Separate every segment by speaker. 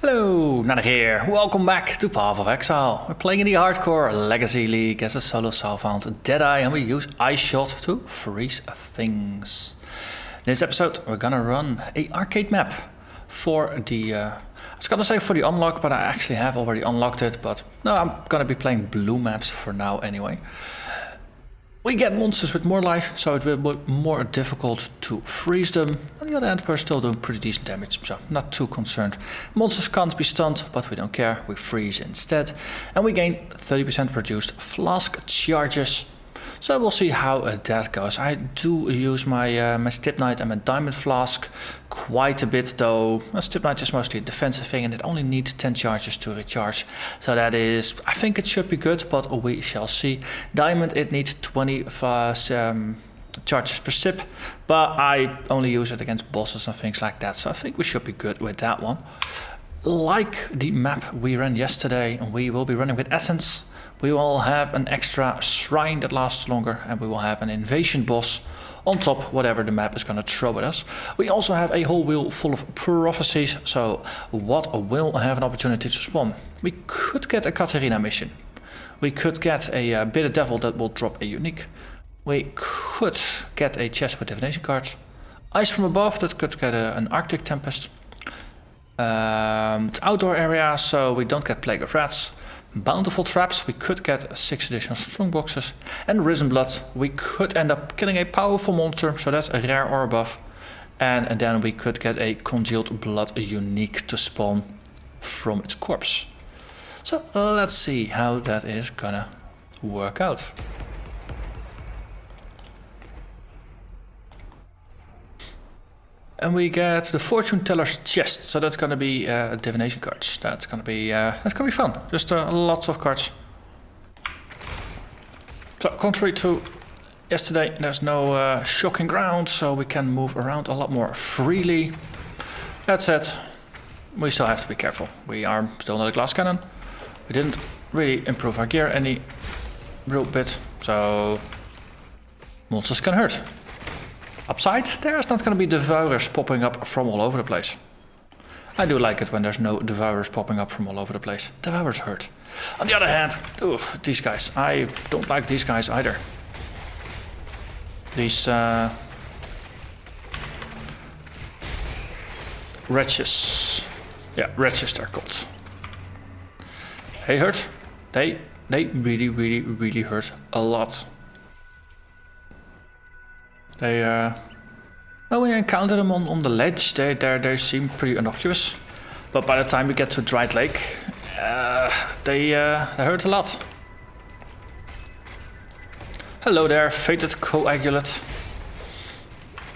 Speaker 1: Hello, Narnach here. Welcome back to Path of Exile. We're playing in the hardcore Legacy League as a solo Southbound Deadeye, and we use Ice Shot to freeze things. In this episode, we're gonna run a arcade map for the I was gonna say for the unlock, but I actually have already unlocked it. But no, I'm gonna be playing blue maps for now anyway. We get monsters with more life, so it will be more difficult to freeze them. On the other hand, we're still doing pretty decent damage, so not too concerned. Monsters can't be stunned, but we don't care. We freeze instead. And we gain 30% reduced flask charges. So we'll see how that goes. I do use my my Stibnite and my Diamond Flask quite a bit though. Stibnite is mostly a defensive thing and it only needs 10 charges to recharge. So that is, I think it should be good, but we shall see. Diamond, it needs 20 charges per sip, but I only use it against bosses and things like that. So I think we should be good with that one. Like the map we ran yesterday, we will be running with Essence. We will have an extra shrine that lasts longer, and we will have an invasion boss on top, whatever the map is going to throw at us. We also have a whole wheel full of prophecies, so what will have an opportunity to spawn? We could get a Katarina mission. We could get a bitter devil that will drop a unique. We could get a chest with divination cards. Ice from above, that could get an Arctic Tempest. It's outdoor area, so we don't get Plague of Rats. Bountiful Traps, we could get 6 additional strong boxes. And Risen Blood, we could end up killing a powerful monster, so that's a rare or above. And then we could get a Congealed Blood unique to spawn from its corpse. So let's see how that is gonna work out. And we get the Fortune Teller's chest, so that's gonna be divination cards. That's gonna be fun. Just lots of cards. So contrary to yesterday, there's no shocking ground, so we can move around a lot more freely. That said, we still have to be careful. We are still not a glass cannon. We didn't really improve our gear any real bit, so monsters can hurt. Upside, there's not going to be devourers popping up from all over the place. I do like it when there's no devourers popping up from all over the place. Devourers hurt. On the other hand, these guys. I don't like these guys either. These wretches. Yeah, wretches they're called. They hurt. They really hurt a lot. They, when we encounter them on the ledge, they seem pretty innocuous. But by the time we get to Dried Lake, they hurt a lot. Hello there, fated coagulate.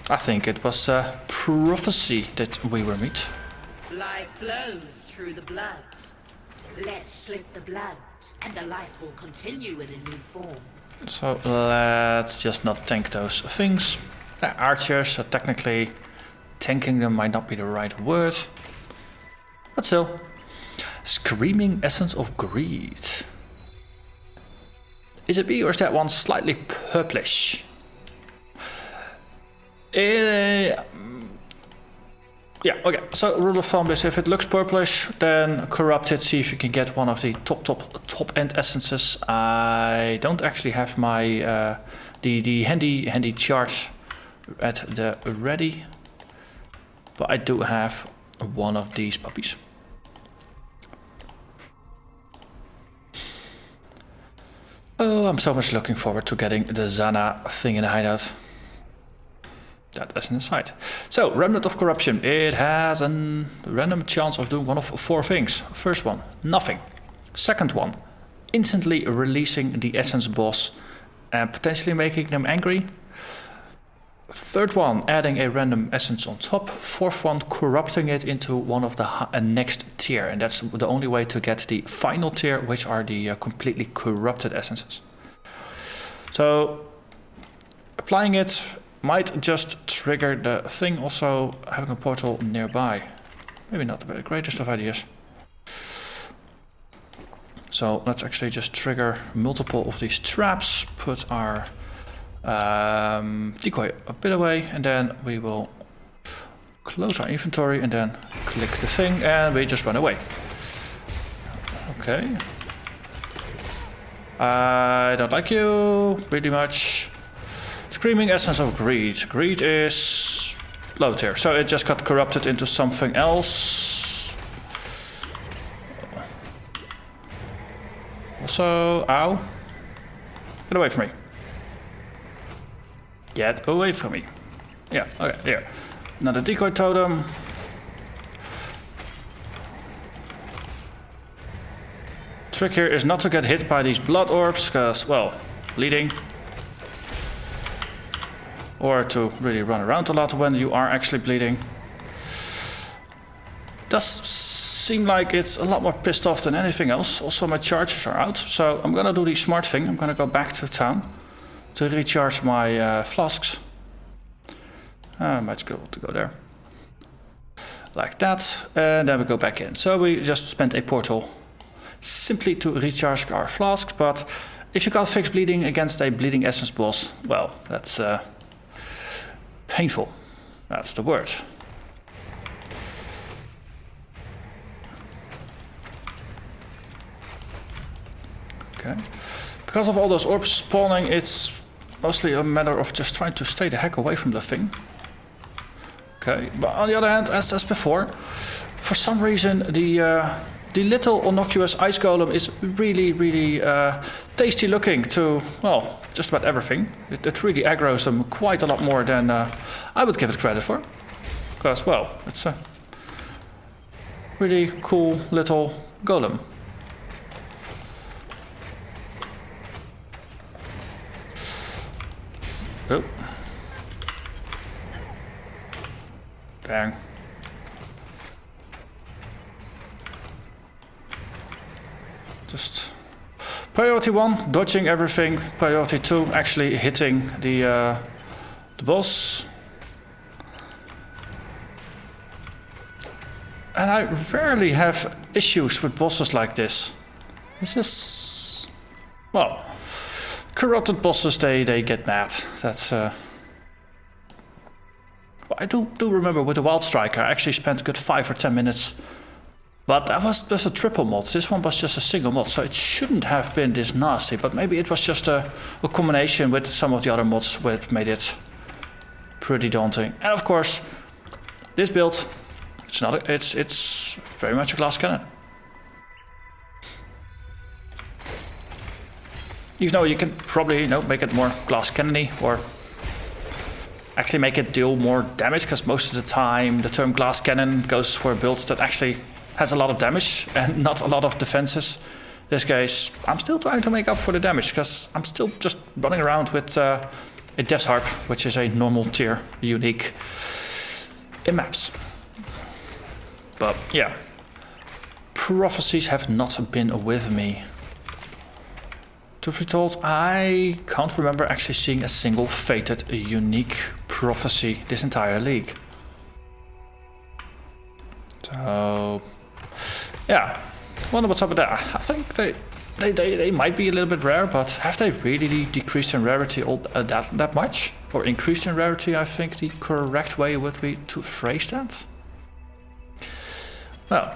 Speaker 1: I think it was prophecy that we were meet.
Speaker 2: Life flows through the blood. Let's slip the blood, and the life will continue in a new form.
Speaker 1: So let's just not tank those things. They're archers, so technically tanking them might not be the right word. But still. Screaming Essence of Greed. Is it B or is that one slightly purplish? Yeah, okay. So rule of thumb is if it looks purplish, then corrupt it, see if you can get one of the top end essences. I don't actually have my the handy chart at the ready, but I do have one of these puppies. Oh, I'm so much looking forward to getting the Zana thing in the hideout. That as an aside. So, Remnant of Corruption. It has a random chance of doing one of 4 things. First one, nothing. Second one, instantly releasing the essence boss and potentially making them angry. Third one, adding a random essence on top. Fourth one, corrupting it into one of the next tier. And that's the only way to get the final tier, which are the completely corrupted essences. So, applying it might just trigger the thing. Also, having a portal nearby. Maybe not the greatest of ideas. So let's actually just trigger multiple of these traps. Put our decoy a bit away. And then we will close our inventory and then click the thing and we just run away. Okay. I don't like you, pretty much. Screaming Essence of Greed. Greed is low tier, so it just got corrupted into something else. Also, ow. Get away from me. Get away from me. Yeah, okay, here. Another decoy totem. Trick here is not to get hit by these blood orbs, because, well, bleeding. Or to really run around a lot when you are actually bleeding. Does seem like it's a lot more pissed off than anything else. Also, my charges are out, so I'm gonna do the smart thing. I'm gonna go back to town to recharge my flasks. I might go to go there. Like that, and then we go back in. So we just spent a portal simply to recharge our flasks, but if you can't fix bleeding against a bleeding essence boss, well, that's painful. That's the word. Okay. Because of all those orbs spawning, it's mostly a matter of just trying to stay the heck away from the thing. Okay, but on the other hand, as before, for some reason the little innocuous ice golem is really tasty looking to, well, just about everything. It really aggroes them quite a lot more than I would give it credit for. Because, well, it's a really cool little golem. Oh. Bang. Just priority 1, dodging everything. Priority 2, actually hitting the boss. And I rarely have issues with bosses like this. It's just, well, corrupted bosses, they get mad. That's I do remember with the Wild Striker, I actually spent a good 5 or 10 minutes. But that was just a triple mod. This one was just a single mod, so it shouldn't have been this nasty. But maybe it was just a combination with some of the other mods which made it pretty daunting. And of course, this build, it's very much a glass cannon. Even though you can probably, make it more glass cannony or actually make it deal more damage, because most of the time the term glass cannon goes for a build that actually has a lot of damage and not a lot of defenses. This case, I'm still trying to make up for the damage, because I'm still just running around with a Death's Harp, which is a normal tier unique in maps. But yeah, prophecies have not been with me. Truth be told, I can't remember actually seeing a single fated unique prophecy this entire league. So yeah, wonder what's up with that. I think they might be a little bit rare, but have they really decreased in rarity that much? Or increased in rarity, I think the correct way would be to phrase that. Well,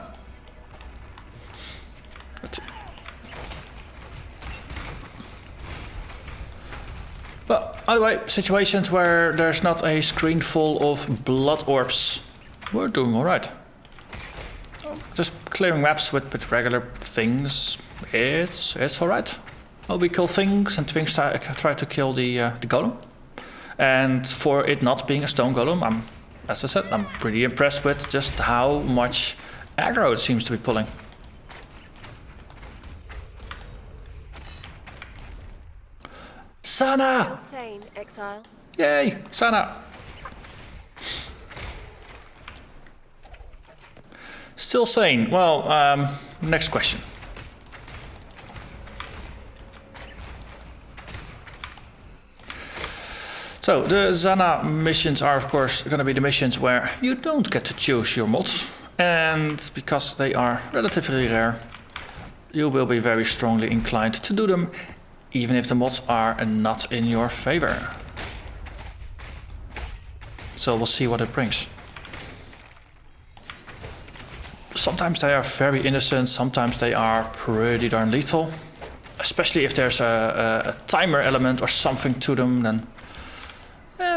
Speaker 1: let's see. But either way, situations where there's not a screen full of blood orbs, we're doing alright. Just clearing maps with regular things, it's alright. Well, we kill things and things try to kill the golem. And for it not being a stone golem, as I said, I'm pretty impressed with just how much aggro it seems to be pulling. Zana!
Speaker 3: Insane, Exile.
Speaker 1: Yay, Zana! Still sane. Well, next question. So, the Zana missions are, of course, going to be the missions where you don't get to choose your mods. And because they are relatively rare, you will be very strongly inclined to do them, even if the mods are not in your favor. So we'll see what it brings. sometimes they are very innocent, sometimes they are pretty darn lethal. Especially if there's a timer element or something to them, then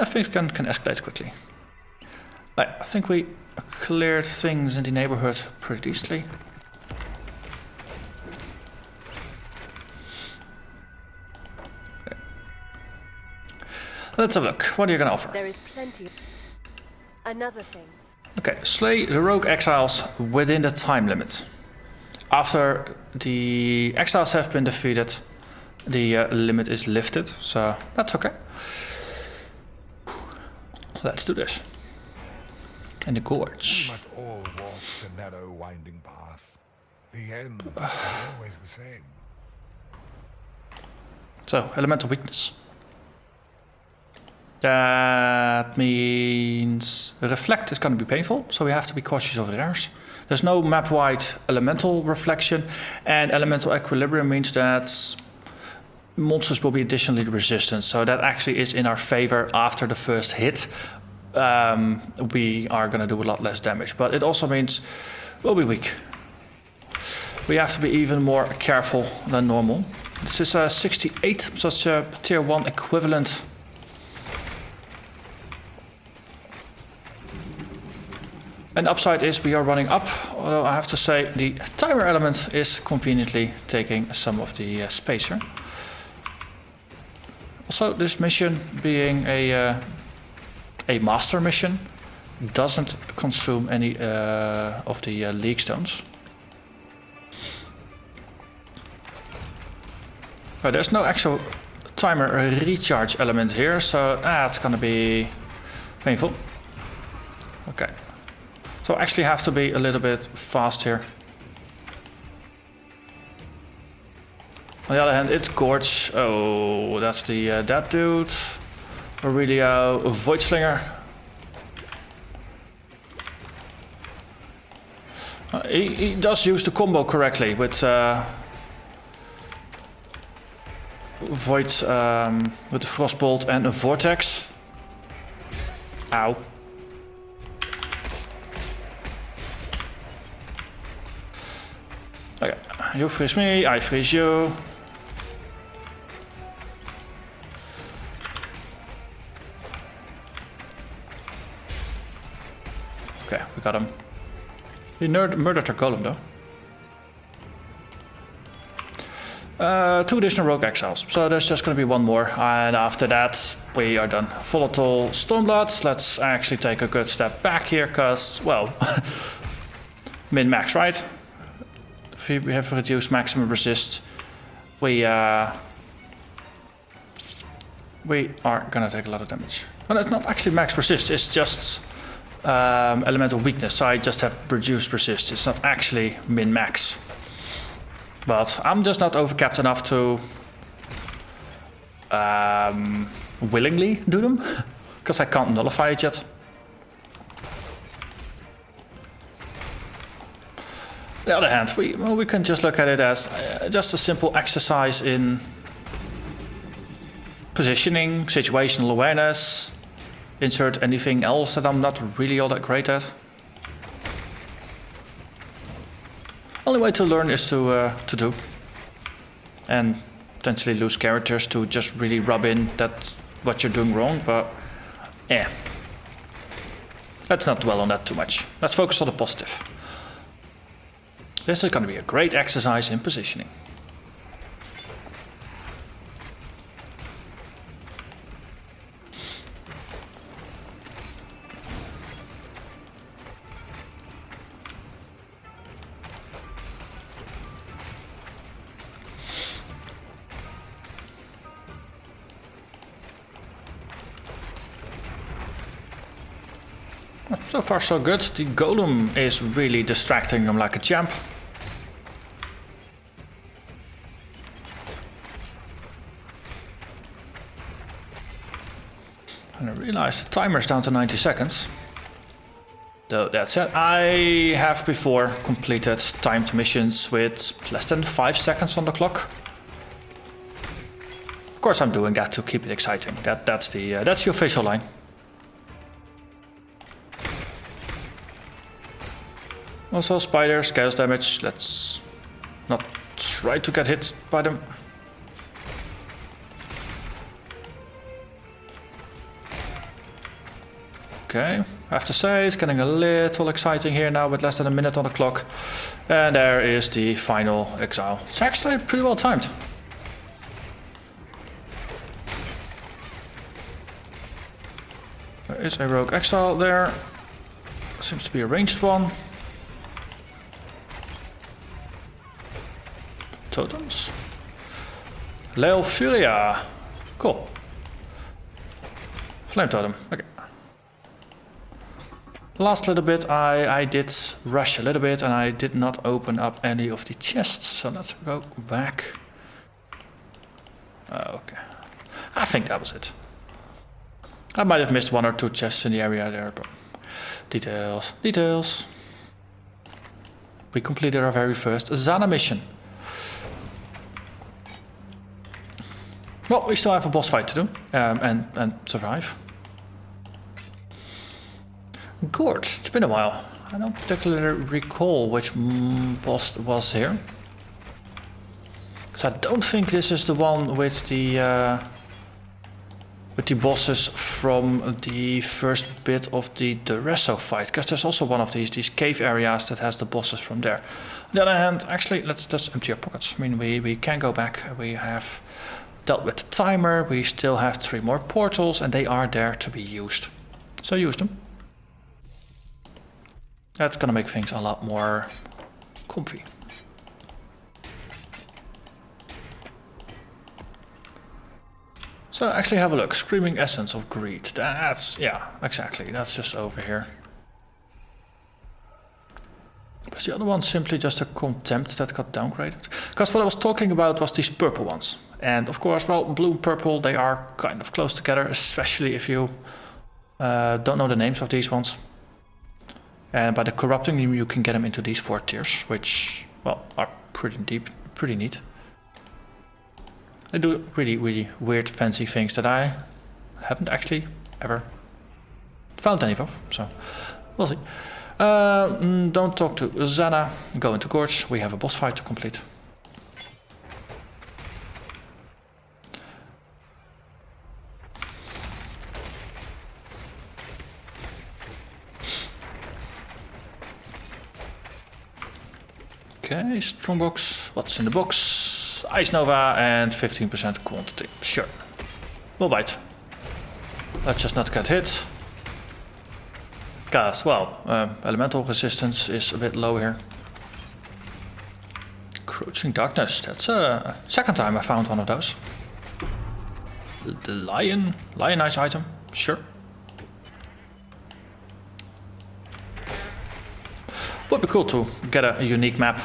Speaker 1: things can escalate quickly. I think we cleared things in the neighborhood pretty easily. Okay. Let's have a look. What are you going to offer?
Speaker 3: There is plenty. Another thing.
Speaker 1: Okay, slay the rogue exiles within the time limit. After the exiles have been defeated, the limit is lifted, so that's okay. Let's do this. In the Gorge.
Speaker 4: We must all walk the narrow, winding path. The end is always the same.
Speaker 1: So, elemental weakness. That means reflect is going to be painful, so we have to be cautious of rares. There's no map-wide elemental reflection, and elemental equilibrium means that monsters will be additionally resistant, so that actually is in our favor after the first hit. We are going to do a lot less damage, but it also means we'll be weak. We have to be even more careful than normal. This is 68, so it's a tier 1 equivalent. And upside is we are running up, although I have to say the timer element is conveniently taking some of the space here. Also, this mission being a master mission doesn't consume any of the Legacystones. Oh, there's no actual timer recharge element here, so that's gonna be painful. Okay. So I actually have to be a little bit fast here. On the other hand, it's Gorge. Oh, that's the that dude. Aurelio, Void Slinger. He does use the combo correctly with Void, with the Frostbolt and a Vortex. Ow. Okay, you freeze me, I freeze you. Okay, we got him. He murdered our golem though. 2 additional rogue exiles, so there's just gonna be 1 more, and after that we are done. Volatile Stormblood, let's actually take a good step back here, cause, well, min-max, right? We have reduced maximum resist. We are gonna take a lot of damage. Well, it's not actually max resist, it's just elemental weakness, so I just have reduced resist. It's not actually min-max. But I'm just not overcapped enough to willingly do them, because I can't nullify it yet. On the other hand, we can just look at it as just a simple exercise in positioning, situational awareness, insert anything else that I'm not really all that great at. Only way to learn is to do, and potentially lose characters to just really rub in that's what you're doing wrong, but yeah. Let's not dwell on that too much. Let's focus on the positive. This is going to be a great exercise in positioning. So far so good. The golem is really distracting him like a champ. And I realized the timer's down to 90 seconds. Though that said, I have before completed timed missions with less than 5 seconds on the clock. Of course I'm doing that to keep it exciting. That's the official line. Also spiders, chaos damage. Let's not try to get hit by them. Okay, I have to say it's getting a little exciting here now with less than a minute on the clock. And there is the final exile. It's actually pretty well timed. There is a rogue exile there. Seems to be a ranged one. Totems. Leo Furia. Cool. Flame totem. Okay. Last little bit I did rush a little bit and I did not open up any of the chests. So let's go back. Okay. I think that was it. I might have missed 1 or 2 chests in the area there, but details, details. We completed our very first Zana mission. Well, we still have a boss fight to do and survive. Gorge, it's been a while. I don't particularly recall which boss was here. So I don't think this is the one with the bosses from the first bit of the Duresso fight, because there's also one of these cave areas that has the bosses from there. On the other hand, actually, let's just empty our pockets. I mean, we can go back. We have dealt with the timer. We still have 3 more portals, and they are there to be used. So use them. That's gonna make things a lot more comfy. So actually have a look. Screaming Essence of Greed. That's, yeah, exactly. That's just over here. Was the other one simply just a Contempt that got downgraded? Because what I was talking about was these purple ones. And of course, well, blue and purple, they are kind of close together, especially if you don't know the names of these ones. And by the corrupting them, you can get them into these 4 tiers, which, well, are pretty deep, pretty neat. They do really, really weird, fancy things that I haven't actually ever found any of, so we'll see. Don't talk to Zana, go into Gorge, we have a boss fight to complete. Okay, strongbox. What's in the box? Ice Nova and 15% quantity. Sure. We'll bite. Let's just not get hit. Because, well, elemental resistance is a bit low here. Crouching Darkness. That's a second time I found one of those. The Lionize item. Sure. Would be cool to get a unique map.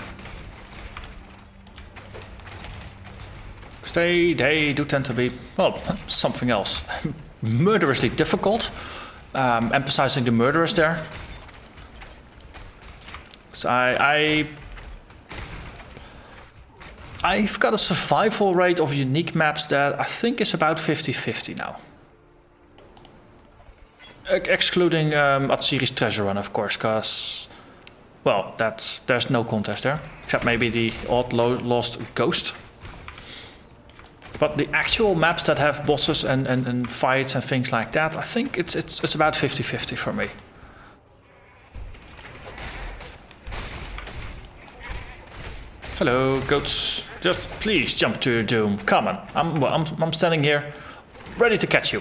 Speaker 1: Because they do tend to be, well, something else. Murderously difficult. Emphasizing the murderers there. So I've got a survival rate of unique maps that I think is about 50-50 now. Excluding Atsiri's Treasure Run, of course, because, well, there's no contest there. Except maybe the odd lost ghost. But the actual maps that have bosses and fights and things like that, I think it's about 50-50 for me. Hello, goats. Just please jump to your doom. Come on. I'm standing here, ready to catch you.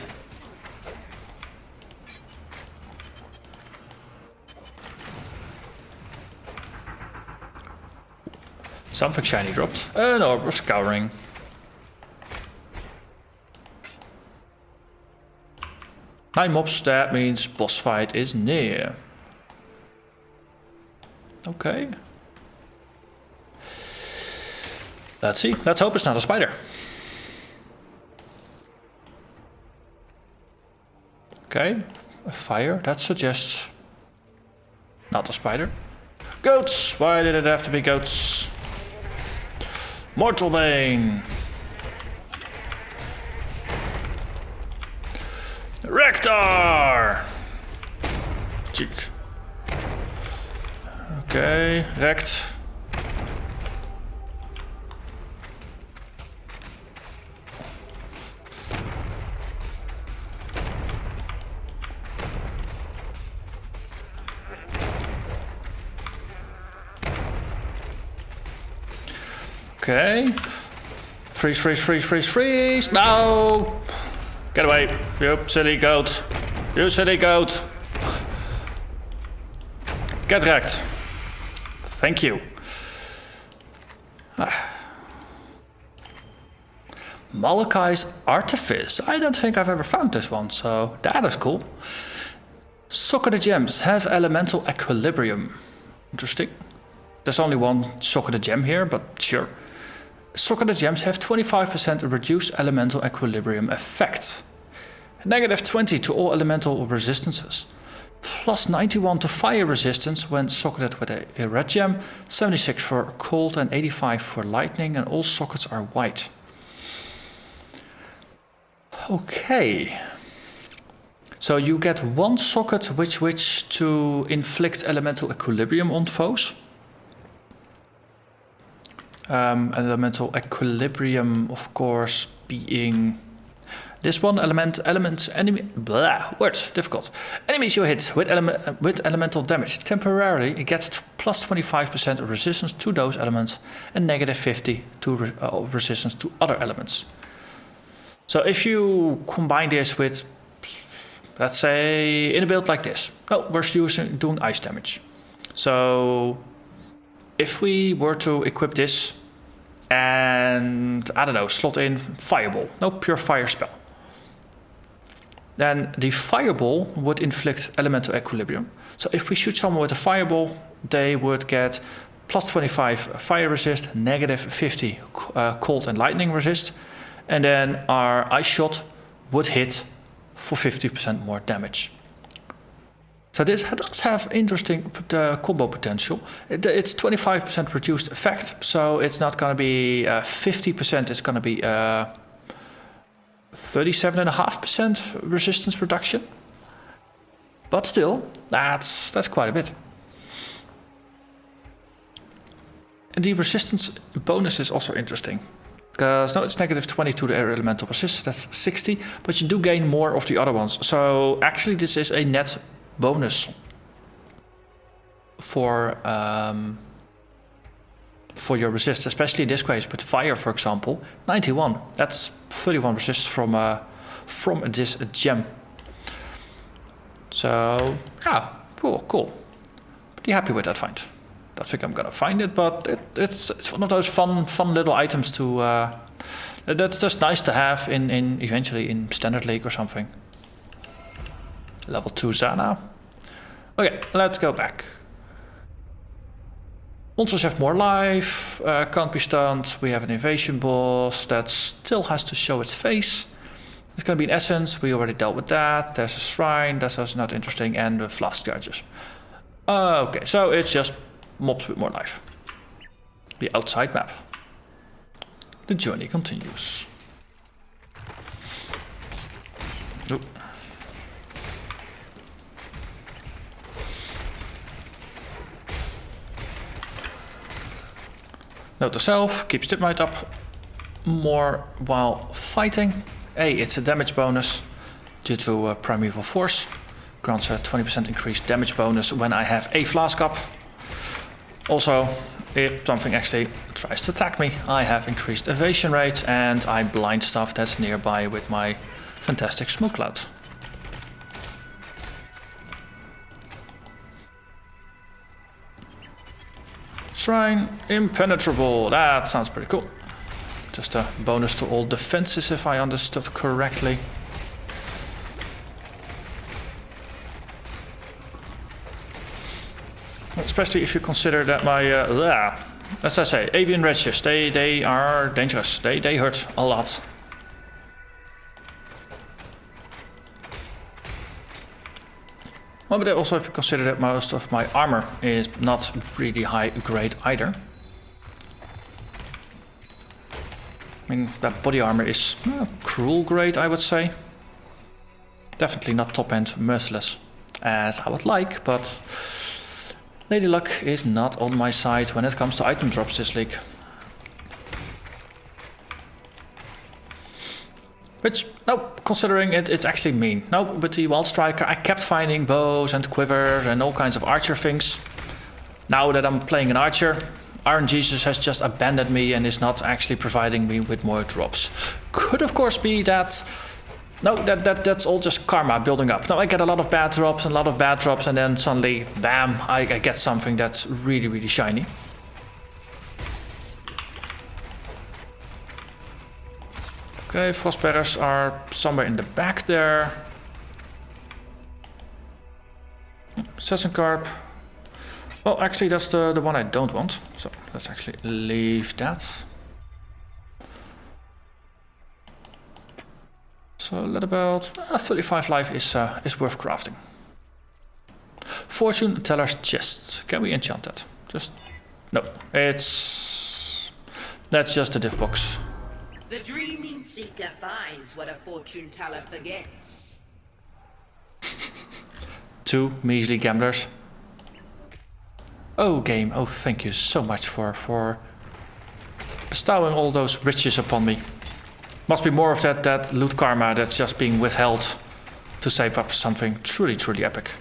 Speaker 1: Something shiny dropped. An orb of scouring. Nine mobs, that means boss fight is near. Okay. Let's see. Let's hope it's not a spider. Okay. A fire. That suggests not a spider. Goats. Why did it have to be goats? Mortal Bane. Rector. Cheek. Okay, wrecked. Okay. Freeze, freeze, freeze, freeze, freeze! No! Get away, you silly goat. You silly goat. Get wrecked. Thank you. Malachi's Artifice. I don't think I've ever found this one, so that is cool. Socketed gems have elemental equilibrium. Interesting. There's only one socketed gem here, but sure. Socketed gems have 25% reduced elemental equilibrium effect. -20 to all elemental resistances. +91 to fire resistance when socketed with a red gem. 76 for cold and 85 for lightning, and all sockets are white. Okay. So you get one socket which to inflict elemental equilibrium on foes. Elemental equilibrium, of course, being this one enemy. Blah, words difficult. Enemies you hit with elemental damage temporarily, it gets +25% resistance to those elements and -50 to resistance to other elements. So if you combine this with, let's say, in a build like this, we're doing ice damage. So if we were to equip this and, I don't know, slot in Fireball, pure fire spell, then the Fireball would inflict elemental equilibrium. So if we shoot someone with a Fireball, they would get +25 fire resist, -50 cold and lightning resist, and then our Ice Shot would hit for 50% more damage. So this does have interesting combo potential. It's 25% reduced effect, so it's not going to be 50%, it's going to be 37.5% resistance reduction. But still, that's quite a bit. And the resistance bonus is also interesting. Because it's -20 to the elemental resist, that's 60, but you do gain more of the other ones. So actually this is a net bonus for your resist, especially in this case with fire, for example. 91, that's 31 resist from this gem. So yeah, cool. Pretty happy with that find. Don't think I'm gonna find it, but it's one of those fun little items to that's just nice to have in eventually in Standard League or something. Level 2 Zana. Okay, let's go back. Monsters have more life, can't be stunned. We have an invasion boss that still has to show its face. It's gonna be an essence, we already dealt with that. There's a shrine, that's also not interesting, and the flask charges. Okay, so it's just mobs with more life. The outside map. The journey continues. Oop. Note to self, keep Stipmite up more while fighting. It's a damage bonus due to Primeval Force. Grants a 20% increased damage bonus when I have a flask up. Also, if something actually tries to attack me, I have increased evasion rate and I blind stuff that's nearby with my fantastic smoke cloud. Shrine impenetrable, that sounds pretty cool. Just a bonus to all defenses if I understood correctly. Especially if you consider that my, as I say, avian wretches, they are dangerous. They hurt a lot. Well, but also if you consider that most of my armor is not really high grade either. I mean, that body armor is cruel grade, I would say. Definitely not top end merciless as I would like, but Lady Luck is not on my side when it comes to item drops this league. Which, no, considering it's actually mean. No, with the Wild Striker I kept finding bows and quivers and all kinds of archer things. Now that I'm playing an archer, RNGesus has just abandoned me and is not actually providing me with more drops. Could of course be that... No, that's all just karma building up. Now I get a lot of bad drops and a lot of bad drops and then suddenly, bam, I get something that's really, really shiny. Okay, Frostbearers are somewhere in the back there. Assassin Carp. Well, actually that's the one I don't want. So let's actually leave that. So let about 35 life is worth crafting. Fortune Teller's Chest. Can we enchant that? Just... No, that's just a diff box.
Speaker 2: The dreaming seeker finds what a fortune teller forgets.
Speaker 1: 2 measly gamblers. Oh, game. Oh, thank you so much for bestowing all those riches upon me. Must be more of that loot karma that's just being withheld to save up something truly, truly epic.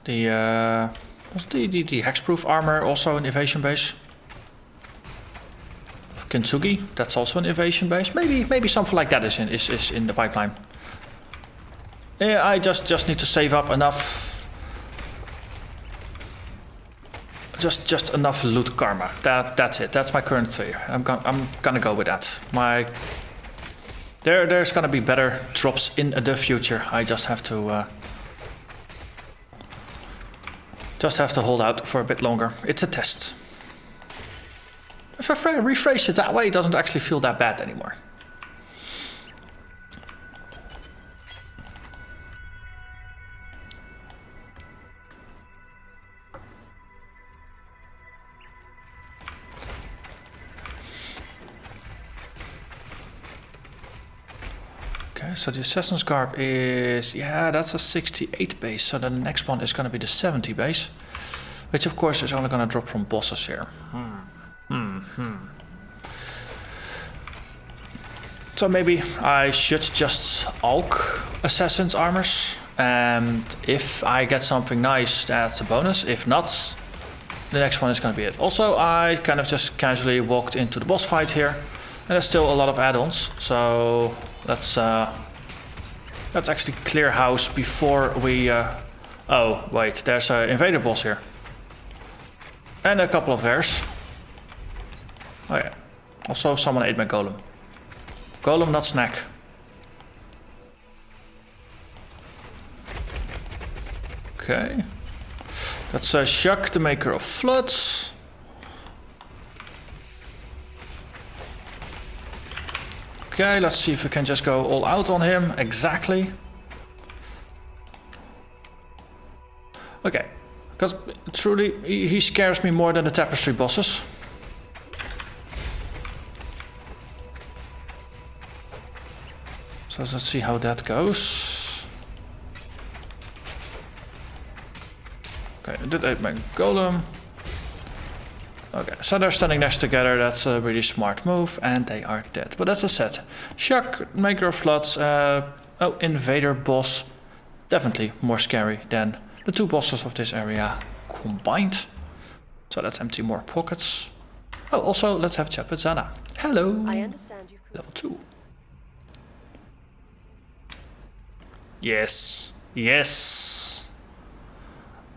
Speaker 1: Was the hexproof armor also an evasion base? Kintsugi, that's also an evasion base. Maybe something like that is in the pipeline. Yeah, I just need to save up enough. Just enough loot karma. That's it. That's my current fear. I'm gonna go with that. There's gonna be better drops in the future. I just have to. Just have to hold out for a bit longer. It's a test. If I rephrase it that way, it doesn't actually feel that bad anymore. Okay, so the Assassin's Garb is... Yeah, that's a 68 base. So the next one is going to be the 70 base. Which of course is only going to drop from bosses here. So maybe I should just Alk Assassin's Armors. And if I get something nice, that's a bonus. If not, the next one is going to be it. Also, I kind of just casually walked into the boss fight here. And there's still a lot of add-ons. So let's actually clear house before we... Oh, wait, there's an invader boss here. And a couple of rares. Oh yeah. Also, someone ate my golem. Golem, not snack. Okay. That's Shuck, the maker of floods. Okay, let's see if we can just go all out on him. Exactly. Okay. Because truly, he scares me more than the tapestry bosses. So let's see how that goes. Okay, I did 8 my golem. Okay, so they're standing next together. That's a really smart move, and they are dead. But that's a set. Shuck, maker of floods. Oh, invader boss. Definitely more scary than the 2 bosses of this area combined. So let's empty more pockets. Oh, also let's have a chat with Zana. Hello.
Speaker 3: I understand you.
Speaker 1: Level 2. Yes. Yes.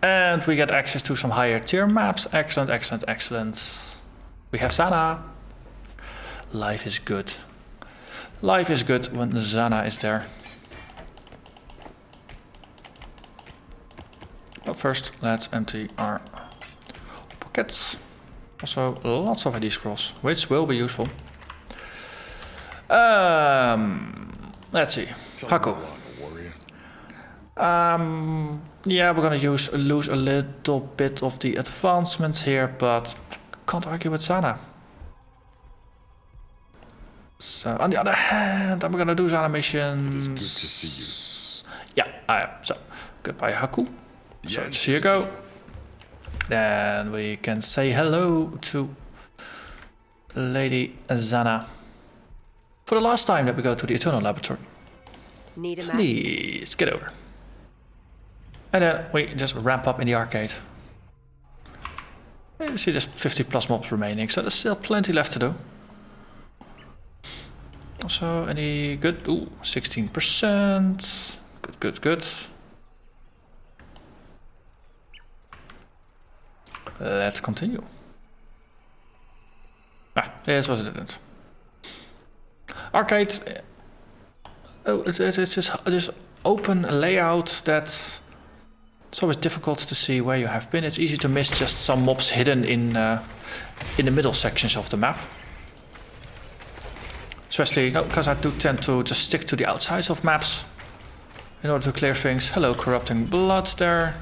Speaker 1: And we get access to some higher tier maps. Excellent, excellent, excellent. We have Zana. Life is good. Life is good when Zana is there. But first, let's empty our pockets. Also, lots of ID scrolls, which will be useful. Let's see. Haku. Yeah, we're gonna lose a little bit of the advancements here, but can't argue with Zana. So on the other hand, I'm gonna do Zana missions.
Speaker 5: Good to see
Speaker 1: Yeah, I am. So goodbye, Haku. So here you go. Then we can say hello to Lady Zana. For the last time that we go to the Eternal Laboratory.
Speaker 3: Need a map?
Speaker 1: Please get over. And then we just ramp up in the arcade. You see there's 50 plus mobs remaining, so there's still plenty left to do. Also, any good? Ooh, 16%. Good, good, good. Let's continue. Ah, here's what it didn't. Arcade. Oh, it's just this open layout that it's always difficult to see where you have been. It's easy to miss just some mobs hidden in the middle sections of the map. Especially because I do tend to just stick to the outsides of maps in order to clear things. Hello, corrupting blood there.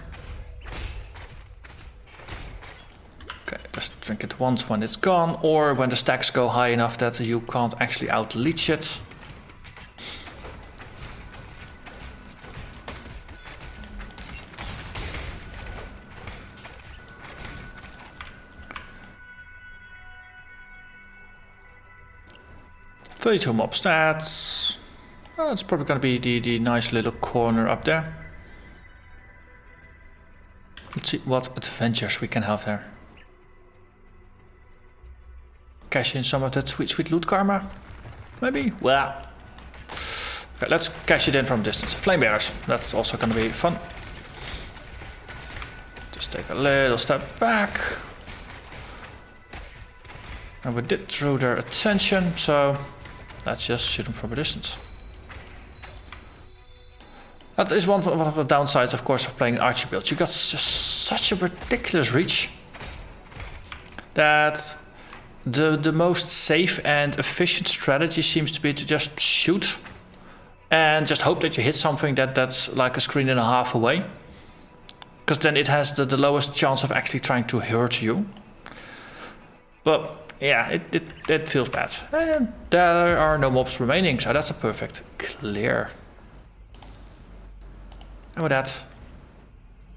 Speaker 1: Okay, just drink it once when it's gone, or when the stacks go high enough that you can't actually out-leech it. $32 mob stats. Oh, it's probably going to be the nice little corner up there. Let's see what adventures we can have there. Cash in some of that sweet, sweet loot karma. Maybe? Well. Okay, let's cash it in from distance. Flame bearers. That's also going to be fun. Just take a little step back. And we did draw their attention, so let's just shoot them from a distance. That is one of the downsides, of course, of playing an archer build. You got such a ridiculous reach that the most safe and efficient strategy seems to be to just shoot and just hope that you hit something that's like a screen and a half away. Because then it has the lowest chance of actually trying to hurt you. But yeah, it feels bad. And there are no mobs remaining, so that's a perfect clear. And with that,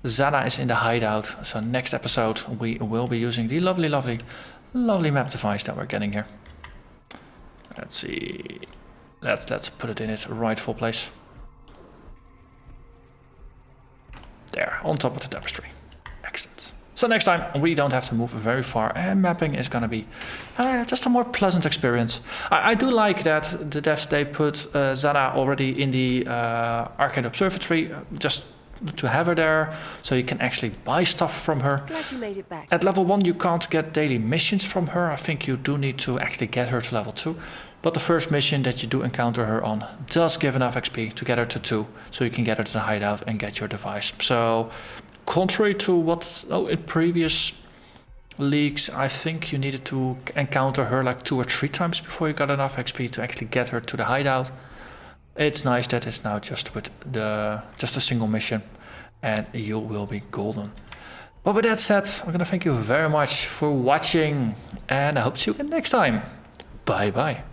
Speaker 1: Zana is in the hideout. So next episode we will be using the lovely, lovely, lovely map device that we're getting here. Let's see. Let's put it in its rightful place. There, on top of the tapestry. Excellent. So next time we don't have to move very far, and mapping is gonna be just a more pleasant experience. I do like that the devs, they put Zana already in the Arcade Observatory, just to have her there, so you can actually buy stuff from her.
Speaker 3: Glad you made it back.
Speaker 1: At level 1 you can't get daily missions from her. I think you do need to actually get her to level 2. But the first mission that you do encounter her on does give enough XP to get her to 2, so you can get her to the hideout and get your device. So contrary to what in previous leagues, I think you needed to encounter her like 2 or 3 times before you got enough XP to actually get her to the hideout. It's nice that it's now just with just a single mission, and you will be golden. But with that said, I'm gonna thank you very much for watching, and I hope to see you again next time. Bye bye.